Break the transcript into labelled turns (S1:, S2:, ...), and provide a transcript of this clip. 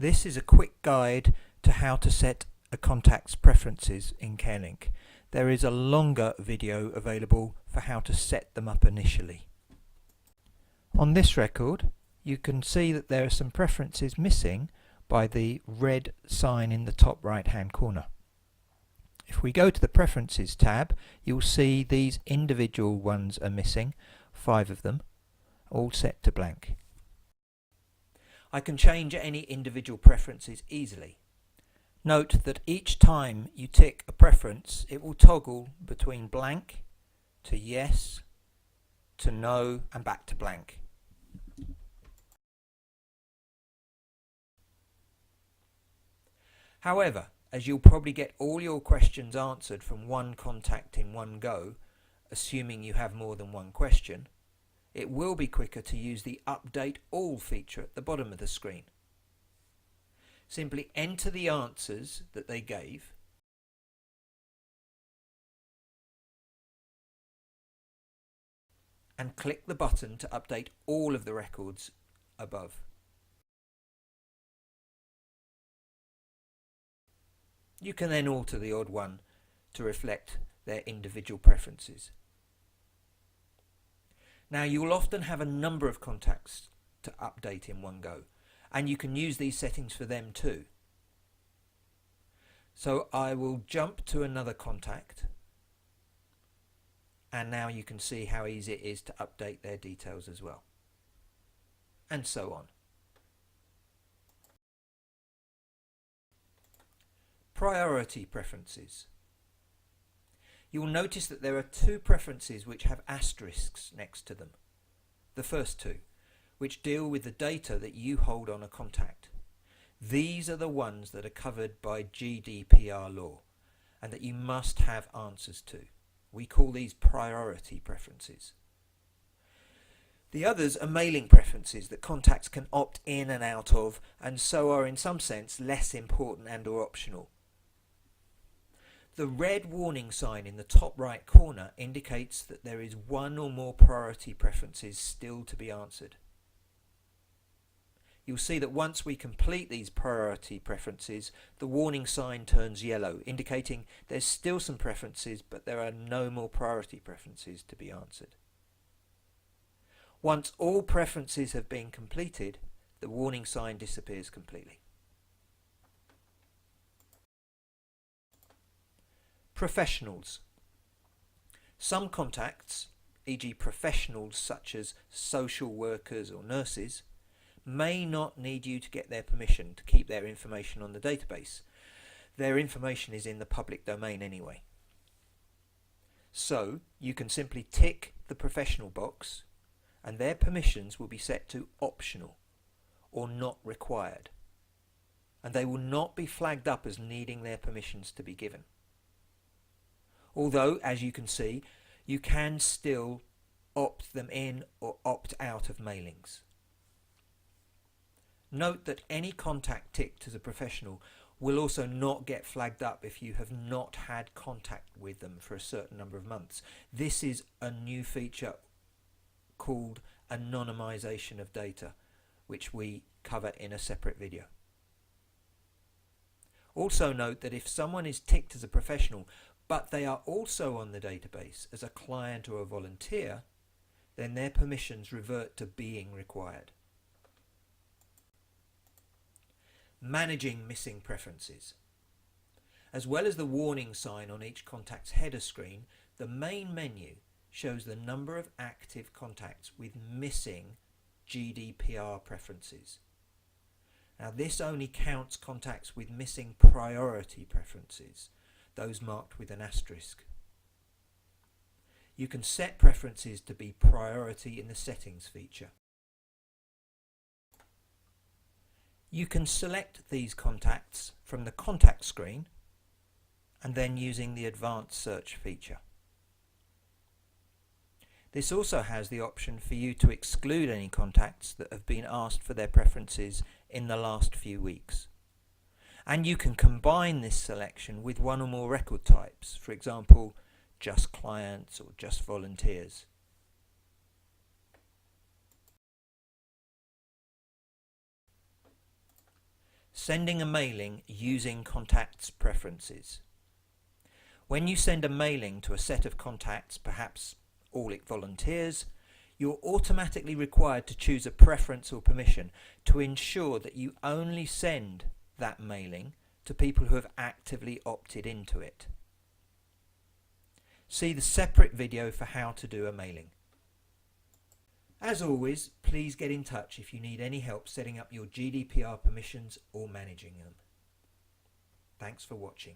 S1: This is a quick guide to how to set a contact's preferences in careLINK. There is a longer video available for how to set them up initially. On this record, you can see that there are some preferences missing by the red sign in the top right hand corner. If we go to the Preferences tab, you'll see these individual ones are missing, 5 of them, all set to blank. I can change any individual preferences easily. Note that each time you tick a preference, it will toggle between blank to yes to no and back to blank. However, as you'll probably get all your questions answered from one contact in one go, assuming you have more than one question, it will be quicker to use the Update All feature at the bottom of the screen. Simply enter the answers that they gave and click the button to update all of the records above. You can then alter the odd one to reflect their individual preferences. Now, you will often have a number of contacts to update in one go, and you can use these settings for them too. So I will jump to another contact, and now you can see how easy it is to update their details as well, and so on. Priority preferences. You will notice that there are 2 preferences which have asterisks next to them. The first 2, which deal with the data that you hold on a contact. These are the ones that are covered by GDPR law and that you must have answers to. We call these priority preferences. The others are mailing preferences that contacts can opt in and out of, and so are in some sense less important and or optional. The red warning sign in the top right corner indicates that there is one or more priority preferences still to be answered. You'll see that once we complete these priority preferences, the warning sign turns yellow, indicating there's still some preferences, but there are no more priority preferences to be answered. Once all preferences have been completed, the warning sign disappears completely. Professionals. Some contacts, e.g. professionals such as social workers or nurses, may not need you to get their permission to keep their information on the database. Their information is in the public domain anyway. So you can simply tick the professional box and their permissions will be set to optional or not required, and they will not be flagged up as needing their permissions to be given. Although, as you can see, you can still opt them in or opt out of mailings. Note that any contact ticked as a professional will also not get flagged up if you have not had contact with them for a certain number of months. This is a new feature called anonymization of data, which we cover in a separate video. Also note that if someone is ticked as a professional but they are also on the database as a client or a volunteer, then their permissions revert to being required. Managing missing preferences. As well as the warning sign on each contact's header screen, the main menu shows the number of active contacts with missing GDPR preferences. Now, this only counts contacts with missing priority preferences, those marked with an asterisk. You can set preferences to be priority in the Settings feature. You can select these contacts from the Contact screen and then using the Advanced Search feature. This also has the option for you to exclude any contacts that have been asked for their preferences in the last few weeks. And you can combine this selection with one or more record types, for example, just clients or just volunteers. Sending a mailing using contacts preferences. When you send a mailing to a set of contacts, perhaps all volunteers, you're automatically required to choose a preference or permission to ensure that you only send that mailing to people who have actively opted into it. See the separate video for how to do a mailing. As always, please get in touch if you need any help setting up your GDPR permissions or managing them. Thanks for watching.